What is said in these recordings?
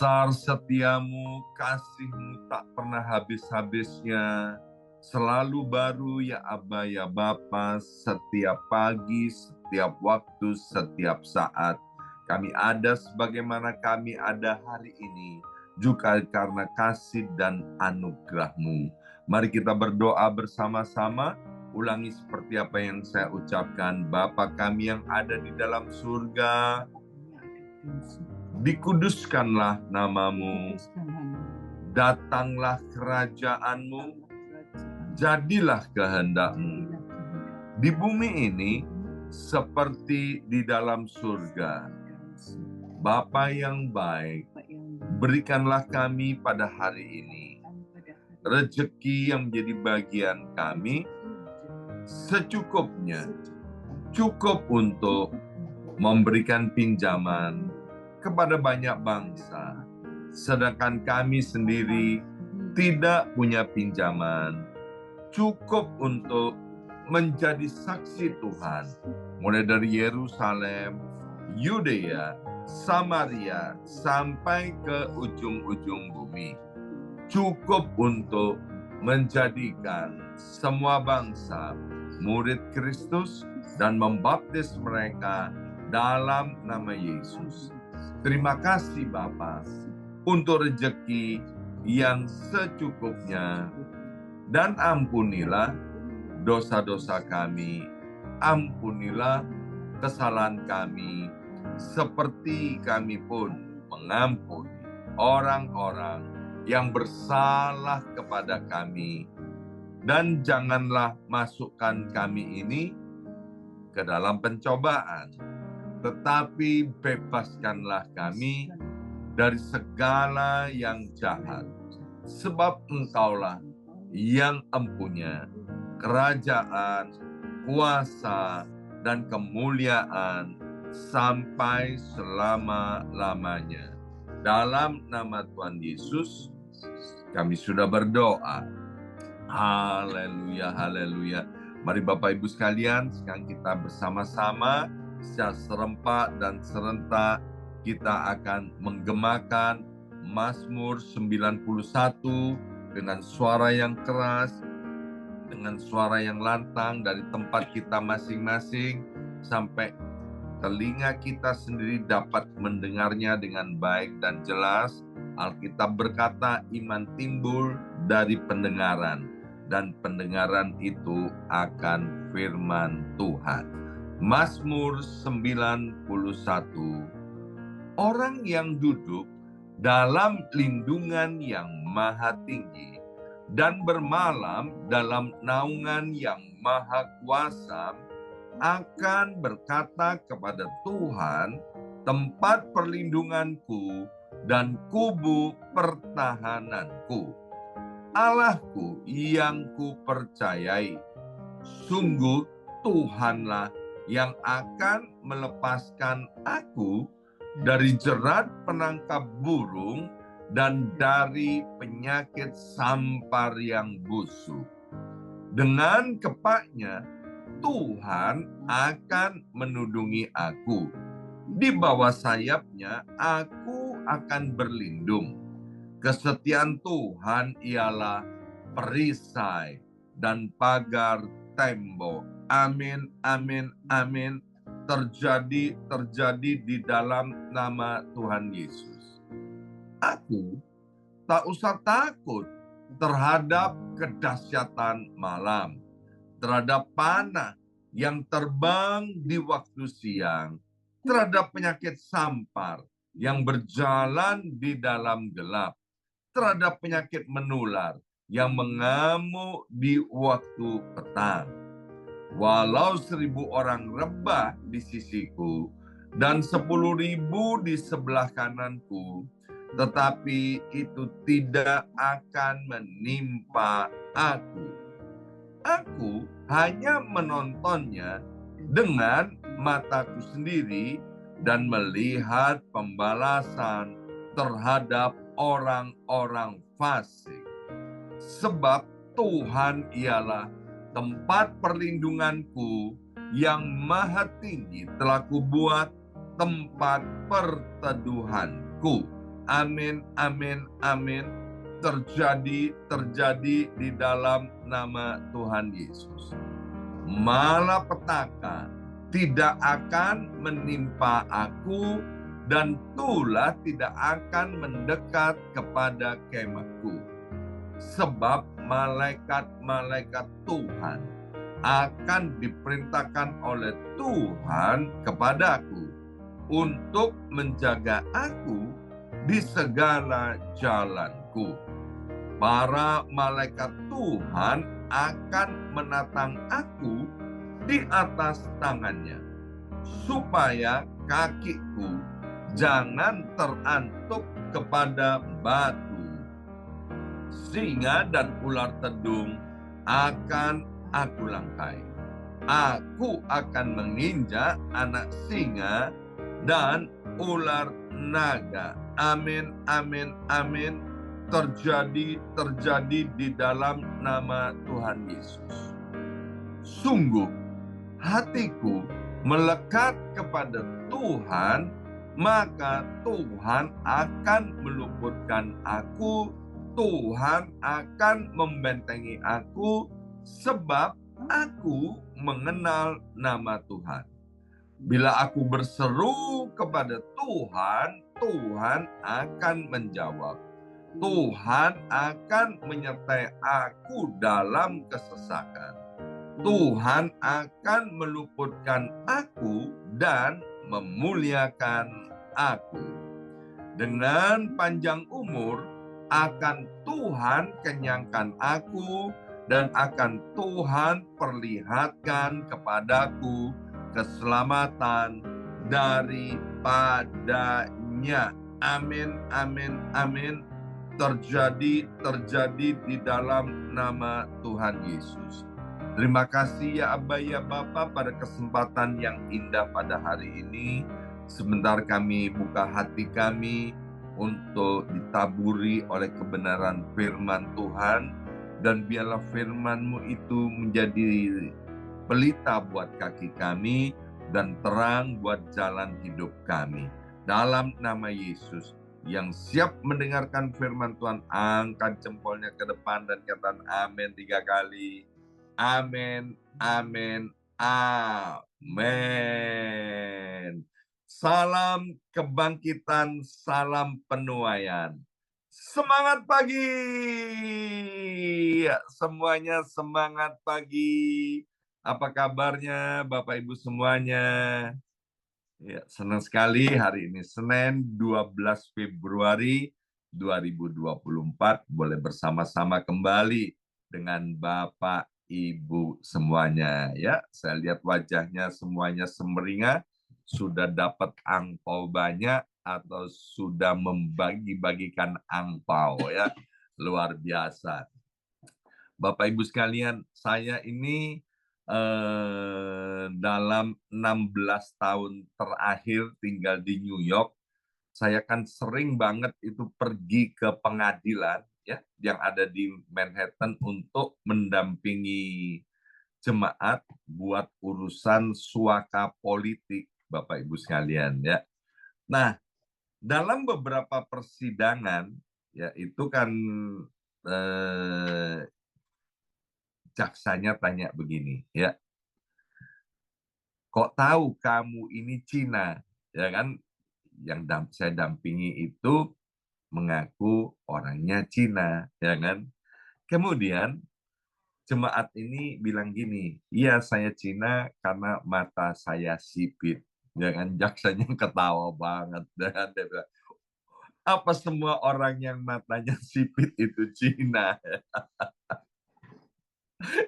Besar setiamu, kasih-Mu tak pernah habis-habisnya. Selalu baru ya Aba ya Bapa, setiap pagi, setiap waktu, setiap saat. Kami ada sebagaimana kami ada hari ini, juga karena kasih dan anugerah-Mu. Mari kita berdoa bersama-sama. Ulangi seperti apa yang saya ucapkan. Bapa kami yang ada di dalam surga, dikuduskanlah namamu, datanglah kerajaan-Mu, jadilah kehendak-Mu di bumi ini seperti di dalam surga. Bapa yang baik, berikanlah kami pada hari ini rezeki yang menjadi bagian kami secukupnya, cukup untuk memberikan pinjaman kepada banyak bangsa, sedangkan kami sendiri tidak punya pinjaman, cukup untuk menjadi saksi Tuhan, mulai dari Yerusalem, Yudea, Samaria, sampai ke ujung-ujung bumi. Cukup untuk menjadikan semua bangsa murid Kristus dan membaptis mereka dalam nama Yesus. Terima kasih Bapa untuk rezeki yang secukupnya, dan ampunilah dosa-dosa kami, ampunilah kesalahan kami, seperti kami pun mengampuni orang-orang yang bersalah kepada kami. Dan janganlah masukkan kami ini ke dalam pencobaan, tetapi bebaskanlah kami dari segala yang jahat. Sebab Engkaulah yang empunya kerajaan, kuasa, dan kemuliaan sampai selama-lamanya. Dalam nama Tuhan Yesus, kami sudah berdoa. Haleluya, haleluya. Mari Bapak Ibu sekalian, sekarang kita bersama-sama secara serempak dan serentak kita akan menggemakan Mazmur 91 dengan suara yang keras, dengan suara yang lantang dari tempat kita masing-masing sampai telinga kita sendiri dapat mendengarnya dengan baik dan jelas. Alkitab berkata, iman timbul dari pendengaran, dan pendengaran itu akan firman Tuhan. Mazmur 91. Orang yang duduk dalam lindungan yang maha tinggi dan bermalam dalam naungan yang maha kuasa akan berkata kepada Tuhan, tempat perlindunganku dan kubu pertahananku, Allahku yang kupercayai. Sungguh Tuhanlah yang akan melepaskan aku dari jerat penangkap burung dan dari penyakit sampar yang busuk. Dengan kepaknya Tuhan akan menudungi aku. Di bawah sayapnya aku akan berlindung. Kesetiaan Tuhan ialah perisai dan pagar tembok. Amin, amin, amin. Terjadi di dalam nama Tuhan Yesus. Aku tak usah takut terhadap kedahsyatan malam, terhadap panah yang terbang di waktu siang, terhadap penyakit sampar yang berjalan di dalam gelap, terhadap penyakit menular yang mengamuk di waktu petang. Walau 1.000 orang rebah di sisiku dan 10.000 di sebelah kananku, tetapi itu tidak akan menimpa aku. Aku hanya menontonnya dengan mataku sendiri dan melihat pembalasan terhadap orang-orang fasik. Sebab Tuhan ialah tempat perlindunganku, yang maha tinggi telah kubuat tempat perteduhanku. Amin, amin, amin. Terjadi, terjadi di dalam nama Tuhan Yesus. Malapetaka tidak akan menimpa aku, dan tulah tidak akan mendekat kepada kemahku. Sebab malaikat-malaikat Tuhan akan diperintahkan oleh Tuhan kepadaku untuk menjaga aku di segala jalanku. Para malaikat Tuhan akan menatang aku di atas tangannya, supaya kakiku jangan terantuk kepada batu. Singa dan ular tedung akan aku langkai. Aku akan menginjak anak singa dan ular naga. Amin, amin, amin. Terjadi, terjadi di dalam nama Tuhan Yesus. Sungguh, hatiku melekat kepada Tuhan, maka Tuhan akan meluputkan aku, Tuhan akan membentengi aku, sebab aku mengenal nama Tuhan. Bila aku berseru kepada Tuhan, Tuhan akan menjawab. Tuhan akan menyertai aku dalam kesesakan. Tuhan akan meluputkan aku dan memuliakan aku. Dengan panjang umur akan Tuhan kenyangkan aku, dan akan Tuhan perlihatkan kepadaku keselamatan daripadanya. Amin, amin, amin. Terjadi, terjadi di dalam nama Tuhan Yesus. Terima kasih ya Abba ya Bapa pada kesempatan yang indah pada hari ini. Sebentar kami buka hati kami untuk ditaburi oleh kebenaran firman Tuhan. Dan biarlah firman-Mu itu menjadi pelita buat kaki kami dan terang buat jalan hidup kami. Dalam nama Yesus, yang siap mendengarkan firman Tuhan, angkat jempolnya ke depan dan katakan amin 3 kali. Amin, amin, amin. Salam kebangkitan, salam penuaian. Semangat pagi. Ya, semuanya semangat pagi. Apa kabarnya Bapak Ibu semuanya? Ya, senang sekali hari ini Senin 12 Februari 2024 boleh bersama-sama kembali dengan Bapak Ibu semuanya ya. Saya lihat wajahnya semuanya semeringah, sudah dapat angpau banyak atau sudah membagi-bagikan angpau ya. Luar biasa. Bapak Ibu sekalian, saya ini dalam 16 tahun terakhir tinggal di New York, saya kan sering banget itu pergi ke pengadilan ya yang ada di Manhattan untuk mendampingi jemaat buat urusan suaka politik, Bapak Ibu sekalian ya. Nah, dalam beberapa persidangan ya itu kan jaksanya tanya begini ya, kok tahu kamu ini Cina? Ya kan, yang saya dampingi itu mengaku orangnya Cina, ya kan? Kemudian jemaat ini bilang gini, iya saya Cina karena mata saya sipit. Ya kan, jaksanya ketawa banget. Dan dia bilang, apa semua orang yang matanya sipit itu Cina?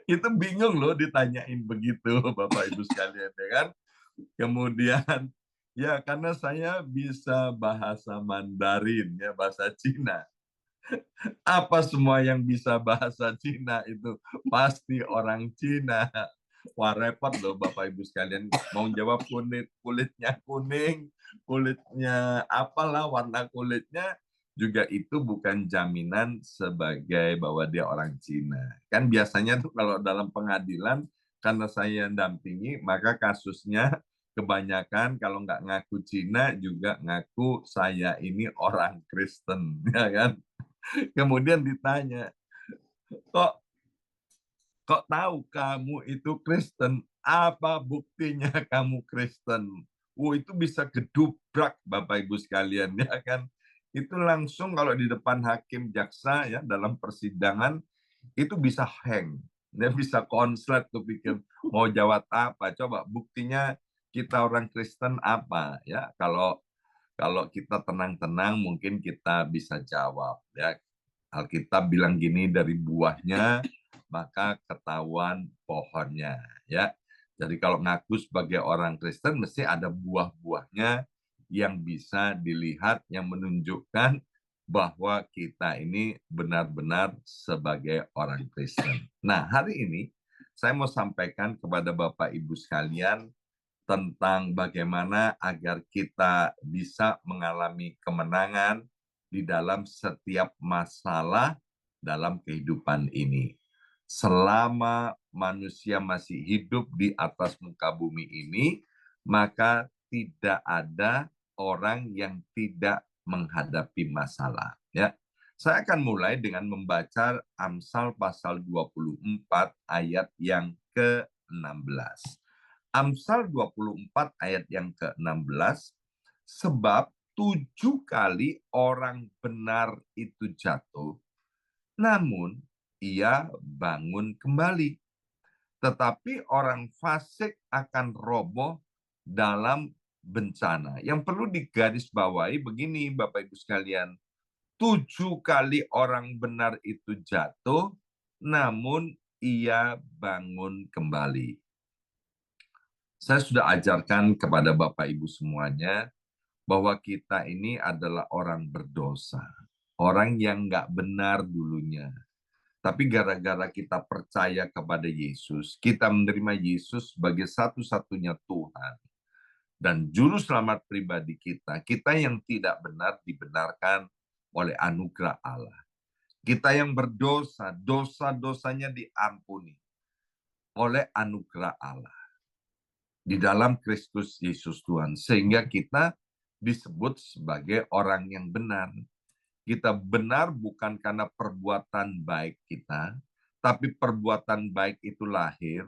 Itu bingung loh ditanyain begitu, Bapak Ibu sekalian, ya kan? Kemudian, ya karena saya bisa bahasa Mandarin, ya bahasa Cina. Apa semua yang bisa bahasa Cina itu pasti orang Cina. Wah repot loh Bapak Ibu sekalian. Mau jawab kulitnya kuning, kulitnya apalah warna kulitnya, juga itu bukan jaminan sebagai bahwa dia orang Cina. Kan biasanya tuh kalau dalam pengadilan, karena saya dampingi, maka kasusnya kebanyakan kalau nggak ngaku Cina juga ngaku saya ini orang Kristen, ya kan? Kemudian ditanya, kok kok tahu kamu itu Kristen? Apa buktinya kamu Kristen? Itu bisa gedubrak Bapak Ibu sekalian, ya kan? Itu langsung kalau di depan hakim jaksa ya dalam persidangan itu bisa hang. Dia bisa konslet tuh pikir mau jawab apa. Coba buktinya kita orang Kristen apa ya? Kalau kalau kita tenang-tenang mungkin kita bisa jawab ya. Alkitab bilang gini, dari buahnya maka ketahuan pohonnya ya. Jadi kalau ngaku sebagai orang Kristen mesti ada buah-buahnya yang bisa dilihat yang menunjukkan bahwa kita ini benar-benar sebagai orang Kristen. Nah, hari ini saya mau sampaikan kepada Bapak Ibu sekalian tentang bagaimana agar kita bisa mengalami kemenangan di dalam setiap masalah dalam kehidupan ini. Selama manusia masih hidup di atas muka bumi ini, maka tidak ada orang yang tidak menghadapi masalah. Ya, saya akan mulai dengan membaca Amsal pasal 24 ayat yang ke-16. Amsal 24 ayat yang ke-16, sebab 7 kali orang benar itu jatuh, namun ia bangun kembali. Tetapi orang fasik akan roboh dalam bencana. Yang perlu digarisbawahi begini Bapak Ibu sekalian, 7 kali orang benar itu jatuh, namun ia bangun kembali. Saya sudah ajarkan kepada Bapak Ibu semuanya bahwa kita ini adalah orang berdosa. Orang yang nggak benar dulunya. Tapi gara-gara kita percaya kepada Yesus, kita menerima Yesus sebagai satu-satunya Tuhan. Dan juru selamat pribadi kita yang tidak benar dibenarkan oleh anugerah Allah. Kita yang berdosa, dosa-dosanya diampuni oleh anugerah Allah di dalam Kristus Yesus Tuhan. Sehingga kita disebut sebagai orang yang benar. Kita benar bukan karena perbuatan baik kita, tapi perbuatan baik itu lahir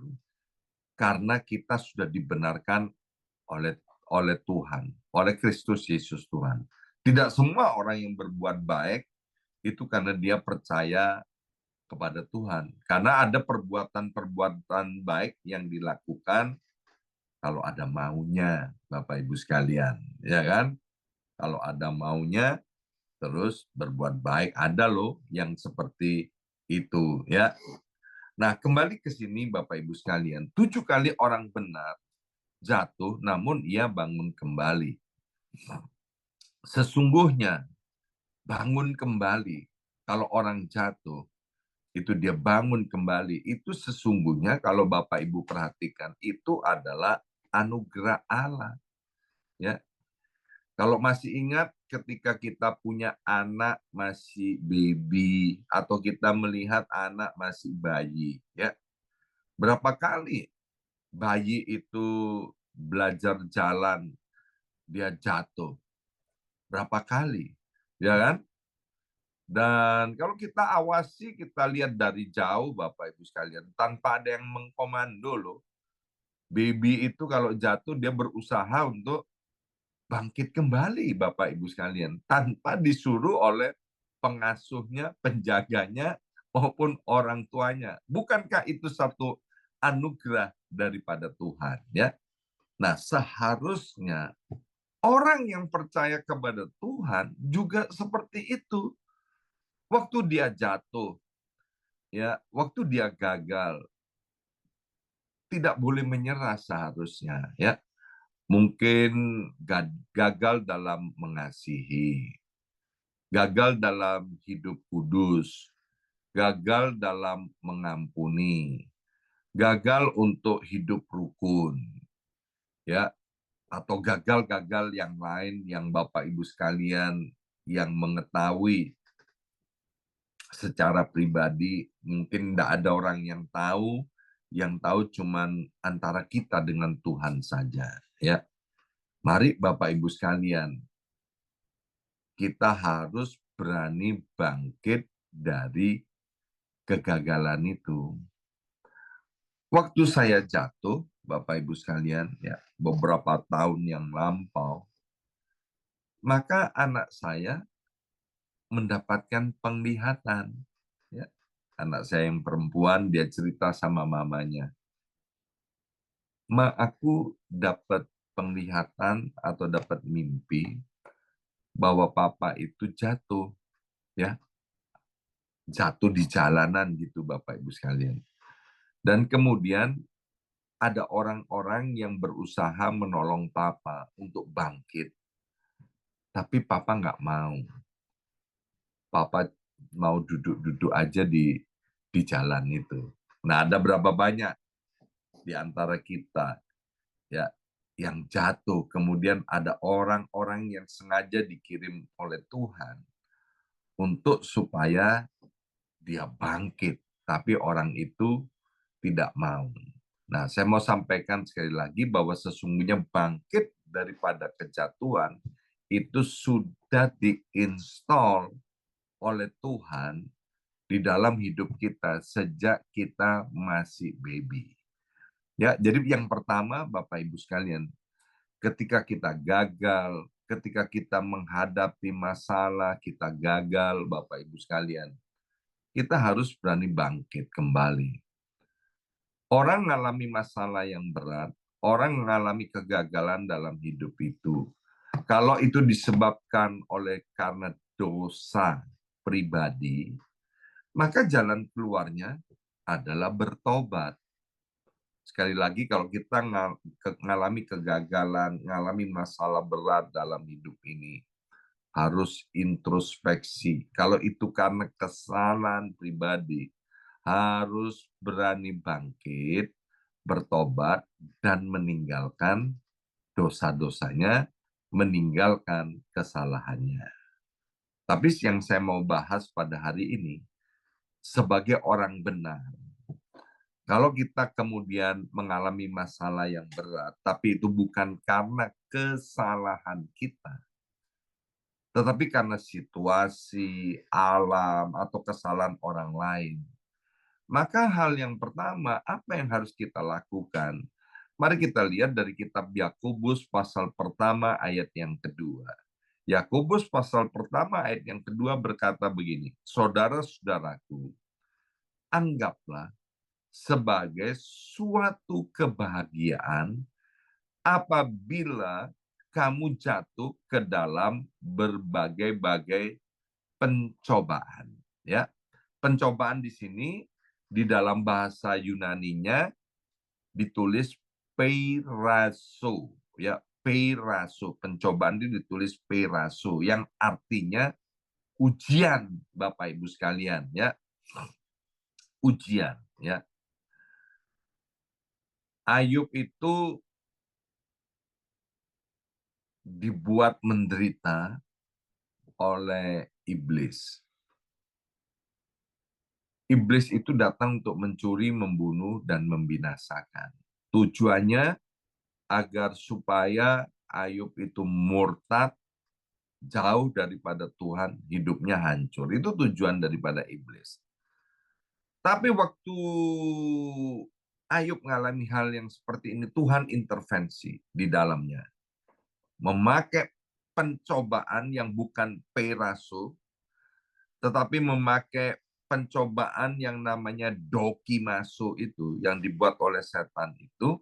karena kita sudah dibenarkan oleh Tuhan, oleh Kristus Yesus Tuhan. Tidak semua orang yang berbuat baik itu karena dia percaya kepada Tuhan. Karena ada perbuatan-perbuatan baik yang dilakukan kalau ada maunya, Bapak Ibu sekalian, ya kan? Kalau ada maunya, terus berbuat baik, ada loh yang seperti itu, ya. Nah, kembali ke sini, Bapak Ibu sekalian, 7 kali orang benar jatuh, namun ia bangun kembali. Sesungguhnya bangun kembali, kalau orang jatuh, itu dia bangun kembali, itu sesungguhnya kalau Bapak Ibu perhatikan, itu adalah anugerah Allah. Ya, kalau masih ingat ketika kita punya anak masih baby atau kita melihat anak masih bayi, ya berapa kali bayi itu belajar jalan dia jatuh, berapa kali, ya kan? Dan kalau kita awasi, kita lihat dari jauh Bapak Ibu sekalian, tanpa ada yang mengkomando loh. Baby itu kalau jatuh dia berusaha untuk bangkit kembali Bapak Ibu sekalian, tanpa disuruh oleh pengasuhnya, penjaganya, maupun orang tuanya. Bukankah itu satu anugerah daripada Tuhan, ya? Nah, seharusnya orang yang percaya kepada Tuhan juga seperti itu. Waktu dia jatuh, ya, waktu dia gagal, tidak boleh menyerah seharusnya, ya. Mungkin gagal dalam mengasihi, gagal dalam hidup kudus, gagal dalam mengampuni, gagal untuk hidup rukun, ya, atau gagal-gagal yang lain yang Bapak Ibu sekalian yang mengetahui secara pribadi, mungkin tidak ada orang yang tahu cuman antara kita dengan Tuhan saja. Ya, mari Bapak Ibu sekalian, kita harus berani bangkit dari kegagalan itu. Waktu saya jatuh, Bapak Ibu sekalian, ya, beberapa tahun yang lampau, maka anak saya mendapatkan penglihatan. Ya. Anak saya yang perempuan, dia cerita sama mamanya, aku dapat penglihatan atau dapat mimpi bahwa papa itu jatuh, ya, jatuh di jalanan gitu Bapak Ibu sekalian. Dan kemudian ada orang-orang yang berusaha menolong papa untuk bangkit, tapi papa nggak mau. Papa mau duduk-duduk aja di jalan itu. Nah, ada berapa banyak di antara kita, ya, yang jatuh, kemudian ada orang-orang yang sengaja dikirim oleh Tuhan untuk supaya dia bangkit, tapi orang itu tidak mau. Nah, saya mau sampaikan sekali lagi bahwa sesungguhnya bangkit daripada kejatuhan itu sudah diinstal oleh Tuhan di dalam hidup kita sejak kita masih baby. Ya, jadi yang pertama Bapak Ibu sekalian, ketika kita gagal, ketika kita menghadapi masalah, kita gagal Bapak Ibu sekalian, kita harus berani bangkit kembali. Orang mengalami masalah yang berat, orang mengalami kegagalan dalam hidup itu. Kalau itu disebabkan oleh karena dosa pribadi, maka jalan keluarnya adalah bertobat. Sekali lagi, kalau kita mengalami kegagalan, mengalami masalah berat dalam hidup ini, harus introspeksi. Kalau itu karena kesalahan pribadi, harus berani bangkit, bertobat, dan meninggalkan dosa-dosanya, meninggalkan kesalahannya. Tapi yang saya mau bahas pada hari ini, sebagai orang benar, kalau kita kemudian mengalami masalah yang berat, tapi itu bukan karena kesalahan kita, tetapi karena situasi, alam, atau kesalahan orang lain, maka hal yang pertama, apa yang harus kita lakukan? Mari kita lihat dari kitab Yakobus pasal pertama ayat yang kedua. Yakobus pasal pertama ayat yang kedua berkata begini, saudara-saudaraku, anggaplah sebagai suatu kebahagiaan apabila kamu jatuh ke dalam berbagai-bagai pencobaan. Ya, pencobaan di sini di dalam bahasa Yunaninya ditulis peiraso, ya, peiraso. Pencobaan ini ditulis peiraso, yang artinya ujian, Bapak Ibu sekalian, ya, ujian, ya. Ayub itu dibuat menderita oleh iblis. Iblis itu datang untuk mencuri, membunuh, dan membinasakan. Tujuannya agar supaya Ayub itu murtad, jauh daripada Tuhan, hidupnya hancur. Itu tujuan daripada iblis. Tapi waktu Ayub mengalami hal yang seperti ini, Tuhan intervensi di dalamnya. Memakai pencobaan yang bukan peraso, tetapi memakai pencobaan yang namanya dokimaso itu, yang dibuat oleh setan itu,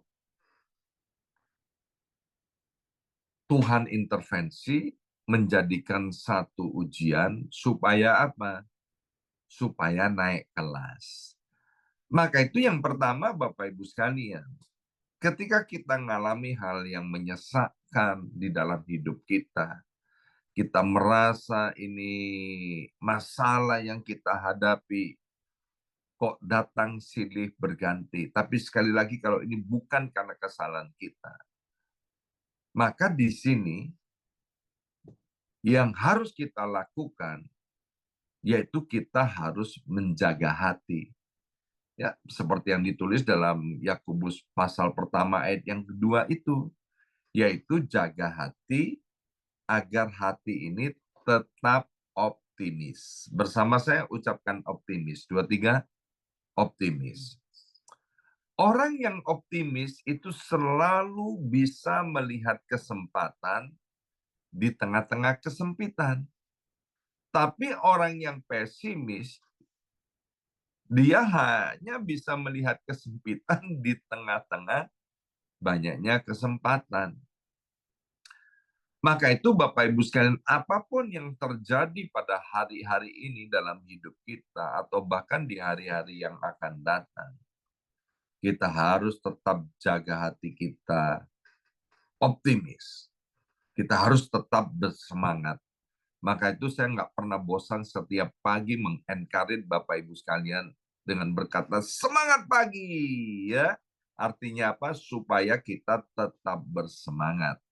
Tuhan intervensi menjadikan satu ujian supaya apa? Supaya naik kelas. Maka itu yang pertama Bapak Ibu sekalian. Ketika kita mengalami hal yang menyesakkan di dalam hidup kita, kita merasa ini masalah yang kita hadapi, kok datang silih berganti. Tapi sekali lagi kalau ini bukan karena kesalahan kita, maka di sini yang harus kita lakukan yaitu kita harus menjaga hati. Ya, seperti yang ditulis dalam Yakobus pasal pertama ayat yang kedua itu. yaitu jaga hati agar hati ini tetap optimis. Bersama saya ucapkan optimis. 2, 3, optimis. Orang yang optimis itu selalu bisa melihat kesempatan di tengah-tengah kesempitan. Tapi orang yang pesimis, dia hanya bisa melihat kesempitan di tengah-tengah banyaknya kesempatan. Maka itu Bapak Ibu sekalian, apapun yang terjadi pada hari-hari ini dalam hidup kita, atau bahkan di hari-hari yang akan datang, kita harus tetap jaga hati kita optimis. Kita harus tetap bersemangat. Maka itu saya nggak pernah bosan setiap pagi mengencourage Bapak Ibu sekalian dengan berkata, semangat pagi! Ya, artinya apa? Supaya kita tetap bersemangat.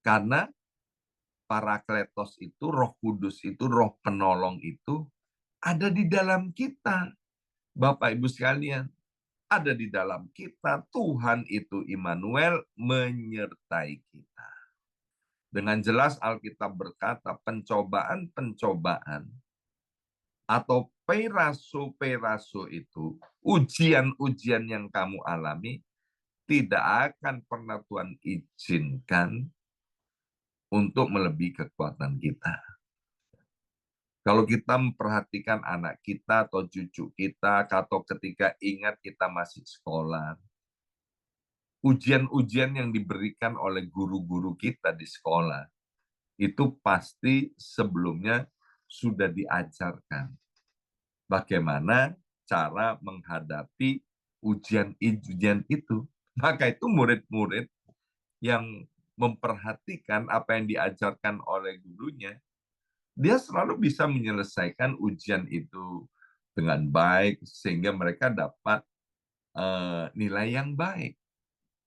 Karena Parakletos itu, Roh Kudus itu, Roh Penolong itu ada di dalam kita. Bapak Ibu sekalian, ada di dalam kita. Tuhan itu Immanuel menyertai kita. Dengan jelas Alkitab berkata pencobaan-pencobaan atau peraso-peraso itu, ujian-ujian yang kamu alami, tidak akan pernah Tuhan izinkan untuk melebihi kekuatan kita. Kalau kita memperhatikan anak kita atau cucu kita, atau ketika ingat kita masih sekolah, ujian-ujian yang diberikan oleh guru-guru kita di sekolah, itu pasti sebelumnya sudah diajarkan. Bagaimana cara menghadapi ujian-ujian itu. Maka itu murid-murid yang memperhatikan apa yang diajarkan oleh gurunya, dia selalu bisa menyelesaikan ujian itu dengan baik, sehingga mereka dapat nilai yang baik,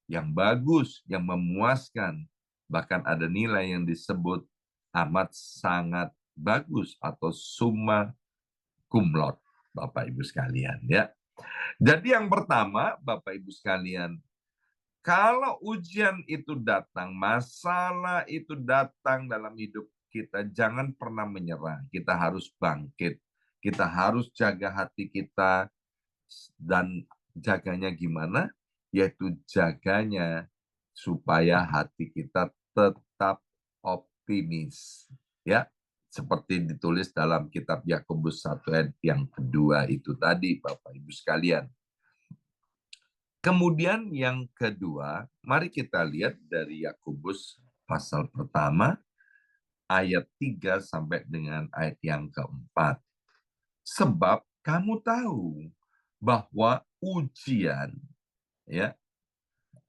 yang bagus, yang memuaskan. Bahkan ada nilai yang disebut amat sangat bagus atau summa cum laude, Bapak Ibu sekalian. Ya. Jadi yang pertama, Bapak Ibu sekalian, kalau ujian itu datang, masalah itu datang dalam hidup kita, jangan pernah menyerah. Kita harus bangkit. Kita harus jaga hati kita. Dan jaganya gimana? Yaitu jaganya supaya hati kita tetap optimis. Ya, seperti ditulis dalam kitab Yakobus 1 ayat yang kedua itu tadi, Bapak Ibu sekalian. Kemudian yang kedua, mari kita lihat dari Yakobus pasal pertama, ayat 3 sampai dengan ayat yang keempat. Sebab kamu tahu bahwa ujian ya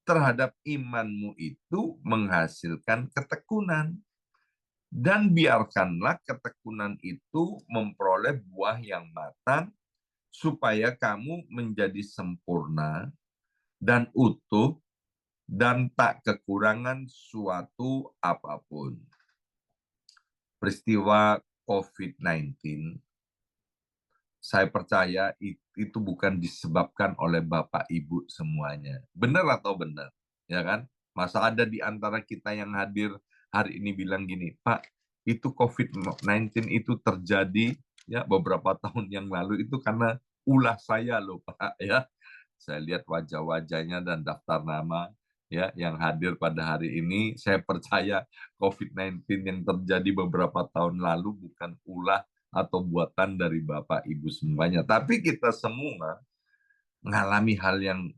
terhadap imanmu itu menghasilkan ketekunan. Dan biarkanlah ketekunan itu memperoleh buah yang matang, supaya kamu menjadi sempurna dan utuh, dan tak kekurangan suatu apapun. Peristiwa COVID-19, saya percaya itu bukan disebabkan oleh Bapak Ibu semuanya. Benar atau benar? Ya kan? Masa ada di antara kita yang hadir hari ini bilang gini, Pak, itu COVID-19 itu terjadi ya beberapa tahun yang lalu itu karena ulah saya loh, Pak, ya. Saya lihat wajah-wajahnya dan daftar nama ya yang hadir pada hari ini, saya percaya COVID-19 yang terjadi beberapa tahun lalu bukan ulah atau buatan dari Bapak Ibu semuanya. Tapi kita semua mengalami hal yang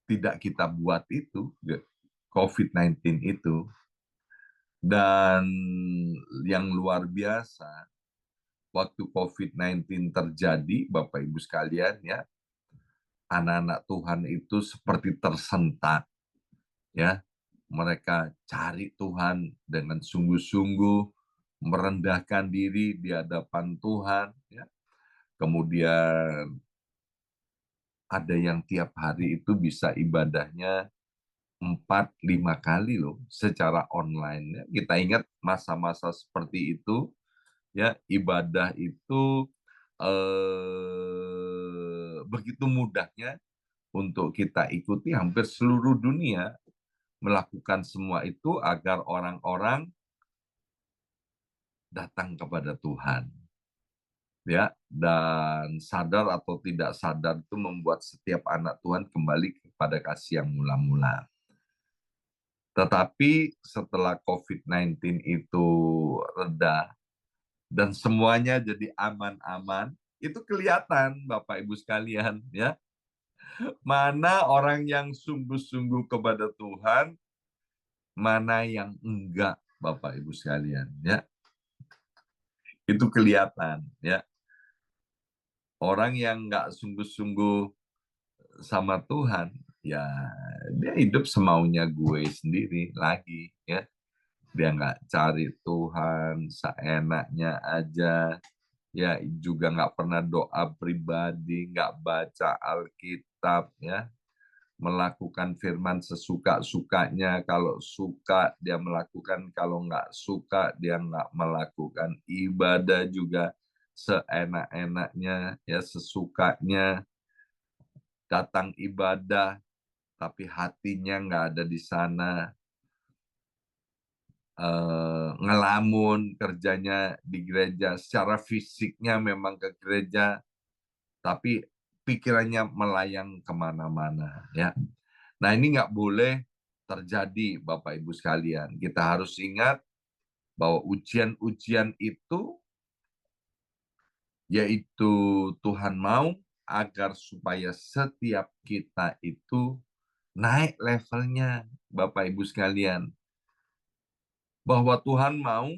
tidak kita buat itu, COVID-19 itu. Dan yang luar biasa, waktu COVID-19 terjadi, Bapak Ibu sekalian, ya, anak-anak Tuhan itu seperti tersentak. Ya, mereka cari Tuhan dengan sungguh-sungguh, merendahkan diri di hadapan Tuhan. Ya. Kemudian ada yang tiap hari itu bisa ibadahnya 4-5 kali loh secara online. Kita ingat masa-masa seperti itu, ya ibadah itu begitu mudahnya untuk kita ikuti. Hampir seluruh dunia melakukan semua itu agar orang-orang datang kepada Tuhan. Ya, dan sadar atau tidak sadar itu membuat setiap anak Tuhan kembali kepada kasih yang mula-mula. Tetapi setelah COVID-19 itu reda dan semuanya jadi aman-aman, itu kelihatan Bapak Ibu sekalian ya, mana orang yang sungguh-sungguh kepada Tuhan, mana yang enggak Bapak Ibu sekalian ya. Itu kelihatan ya. Orang yang enggak sungguh-sungguh sama Tuhan, ya dia hidup semaunya gue sendiri lagi ya. Dia nggak cari Tuhan, seenaknya aja, ya juga nggak pernah doa pribadi, nggak baca Alkitab ya, melakukan firman sesuka-sukanya, kalau suka dia melakukan, kalau nggak suka dia nggak melakukan, ibadah juga seenak-enaknya ya, sesukanya, datang ibadah tapi hatinya nggak ada di sana, ngelamun kerjanya di gereja, secara fisiknya memang ke gereja, tapi pikirannya melayang kemana-mana ya. Nah ini nggak boleh terjadi Bapak Ibu sekalian. Kita harus ingat bahwa ujian-ujian itu yaitu Tuhan mau agar supaya setiap kita itu naik levelnya Bapak Ibu sekalian. Bahwa Tuhan mau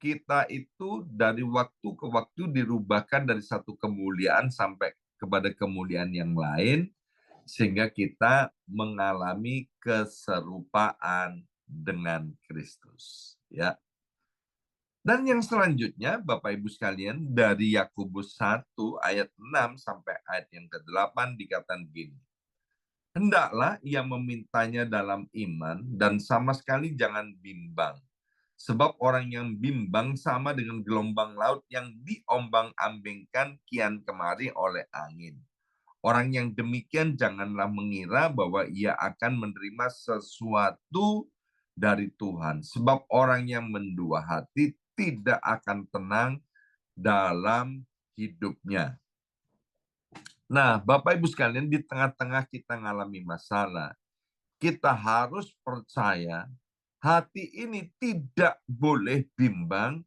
kita itu dari waktu ke waktu dirubahkan dari satu kemuliaan sampai kepada kemuliaan yang lain, sehingga kita mengalami keserupaan dengan Kristus. Ya. Dan yang selanjutnya, Bapak Ibu sekalian, dari Yakobus 1 ayat 6 sampai ayat yang ke-8 dikatakan begini. Hendaklah ia memintanya dalam iman dan sama sekali jangan bimbang. Sebab orang yang bimbang sama dengan gelombang laut yang diombang-ambingkan kian kemari oleh angin. Orang yang demikian janganlah mengira bahwa ia akan menerima sesuatu dari Tuhan. Sebab orang yang mendua hati tidak akan tenang dalam hidupnya. Nah, Bapak Ibu sekalian, di tengah-tengah kita mengalami masalah, kita harus percaya hati ini tidak boleh bimbang,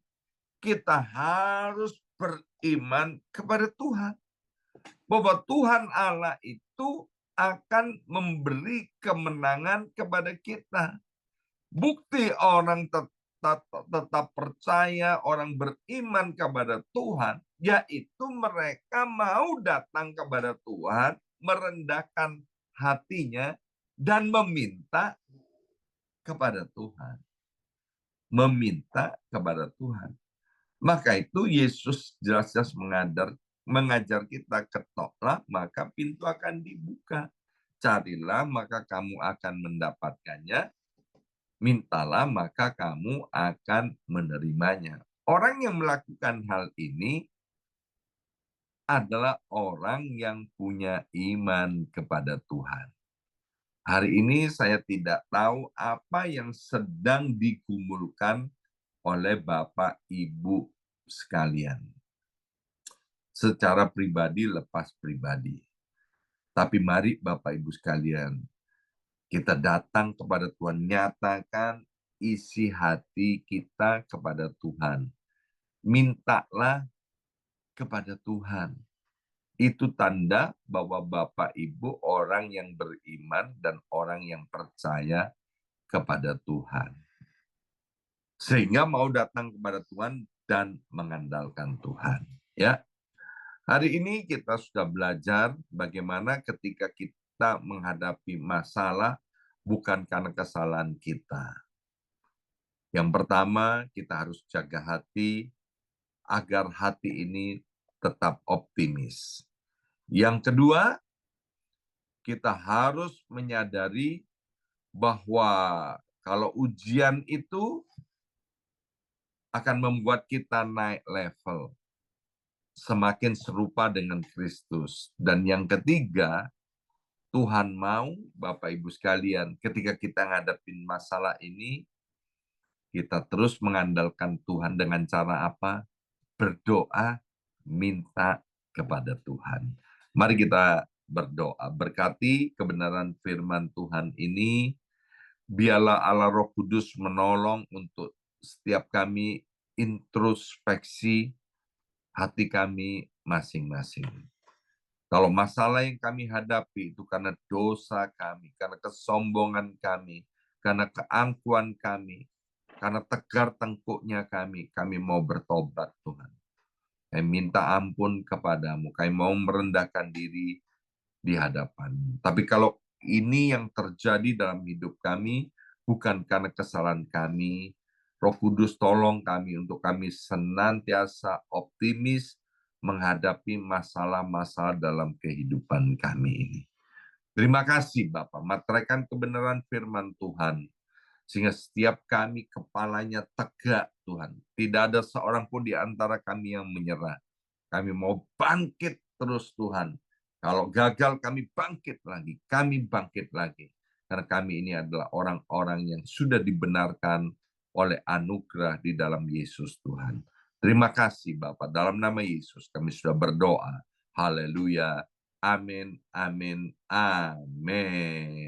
kita harus beriman kepada Tuhan. Bahwa Tuhan Allah itu akan memberi kemenangan kepada kita. Bukti orang tetap percaya, orang beriman kepada Tuhan, yaitu mereka mau datang kepada Tuhan, merendahkan hatinya, dan meminta kepada Tuhan. Meminta kepada Tuhan. Maka itu Yesus jelas-jelas mengajar kita, ketoklah maka pintu akan dibuka. Carilah maka kamu akan mendapatkannya. Mintalah maka kamu akan menerimanya. Orang yang melakukan hal ini adalah orang yang punya iman kepada Tuhan. Hari ini saya tidak tahu apa yang sedang digumulkan oleh Bapak Ibu sekalian. Secara pribadi, lepas pribadi. Tapi mari Bapak Ibu sekalian, kita datang kepada Tuhan, nyatakan isi hati kita kepada Tuhan. Mintalah kepada Tuhan. Itu tanda bahwa Bapak Ibu orang yang beriman dan orang yang percaya kepada Tuhan. Sehingga mau datang kepada Tuhan dan mengandalkan Tuhan. Ya. Hari ini kita sudah belajar bagaimana ketika kita menghadapi masalah bukan karena kesalahan kita. Yang pertama, kita harus jaga hati agar hati ini tetap optimis. Yang kedua, kita harus menyadari bahwa kalau ujian itu akan membuat kita naik level, semakin serupa dengan Kristus. Dan yang ketiga, Tuhan mau, Bapak Ibu sekalian, ketika kita ngadepin masalah ini, kita terus mengandalkan Tuhan dengan cara apa? Berdoa, minta kepada Tuhan. Mari kita berdoa. Berkati kebenaran firman Tuhan ini, biarlah Allah Roh Kudus menolong untuk setiap kami introspeksi hati kami masing-masing. Kalau masalah yang kami hadapi itu karena dosa kami, karena kesombongan kami, karena keangkuhan kami, karena tegar tengkuknya kami mau bertobat Tuhan. Kami minta ampun kepadamu, kami mau merendahkan diri di hadapan. Tapi kalau ini yang terjadi dalam hidup kami, bukan karena kesalahan kami, Roh Kudus tolong kami untuk kami senantiasa optimis menghadapi masalah-masalah dalam kehidupan kami ini. Terima kasih Bapak, materaikan kebenaran firman Tuhan, sehingga setiap kami kepalanya tegak Tuhan. Tidak ada seorang pun di antara kami yang menyerah. Kami mau bangkit terus Tuhan. Kalau gagal kami bangkit lagi, kami bangkit lagi. Karena kami ini adalah orang-orang yang sudah dibenarkan oleh anugerah di dalam Yesus Tuhan. Terima kasih Bapak, dalam nama Yesus kami sudah berdoa. Haleluya. Amin, amin, amin.